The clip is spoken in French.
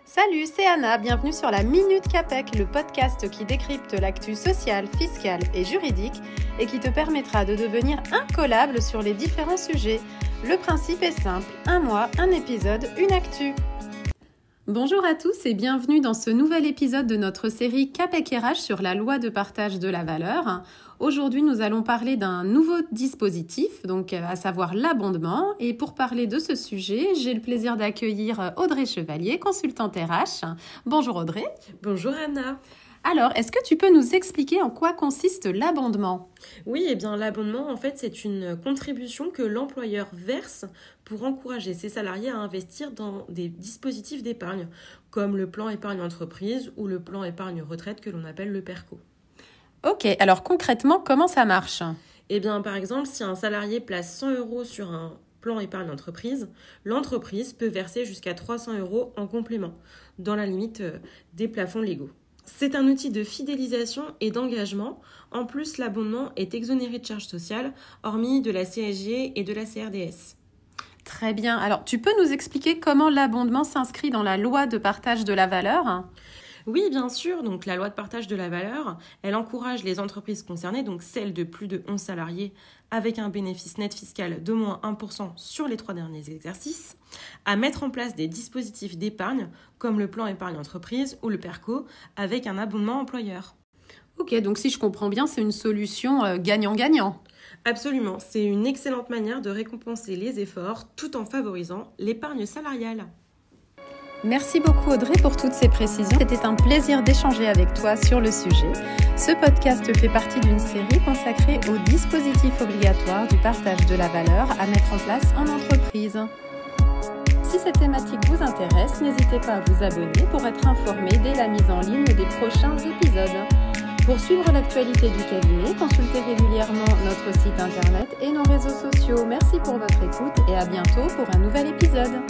Salut, c'est Anna, bienvenue sur la Minute CAPEC, le podcast qui décrypte l'actu sociale, fiscale et juridique et qui te permettra de devenir incollable sur les différents sujets. Le principe est simple, un mois, un épisode, une actu. Bonjour à tous et bienvenue dans ce nouvel épisode de notre série CAPEC RH sur la loi de partage de la valeur. Aujourd'hui, nous allons parler d'un nouveau dispositif, donc à savoir l'abondement. Et pour parler de ce sujet, j'ai le plaisir d'accueillir Audrey Chevalier, consultante RH. Bonjour Audrey. Bonjour Anna. Alors, est-ce que tu peux nous expliquer en quoi consiste l'abondement ? Oui, l'abondement, en fait, c'est une contribution que l'employeur verse pour encourager ses salariés à investir dans des dispositifs d'épargne, comme le plan épargne entreprise ou le plan épargne retraite que l'on appelle le PERCO. Ok, alors concrètement, comment ça marche ? Par exemple, si un salarié place 100 € sur un plan épargne entreprise, l'entreprise peut verser jusqu'à 300 € en complément, dans la limite des plafonds légaux. C'est un outil de fidélisation et d'engagement. En plus, l'abonnement est exonéré de charges sociales, hormis de la CSG et de la CRDS. Très bien. Alors, tu peux nous expliquer comment l'abondement s'inscrit dans la loi de partage de la valeur ? Oui, bien sûr. Donc, la loi de partage de la valeur, elle encourage les entreprises concernées, donc celles de plus de 11 salariés, avec un bénéfice net fiscal d'au moins 1% sur les 3 derniers exercices, à mettre en place des dispositifs d'épargne, comme le plan épargne entreprise ou le PERCO, avec un abondement employeur. Ok, donc si je comprends bien, c'est une solution gagnant-gagnant. Absolument, c'est une excellente manière de récompenser les efforts tout en favorisant l'épargne salariale. Merci beaucoup Audrey pour toutes ces précisions. C'était un plaisir d'échanger avec toi sur le sujet. Ce podcast fait partie d'une série consacrée aux dispositifs obligatoires du partage de la valeur à mettre en place en entreprise. Si cette thématique vous intéresse, n'hésitez pas à vous abonner pour être informé dès la mise en ligne des prochains épisodes. Pour suivre l'actualité du cabinet, consultez régulièrement notre site internet et nos réseaux sociaux. Merci pour votre écoute et à bientôt pour un nouvel épisode.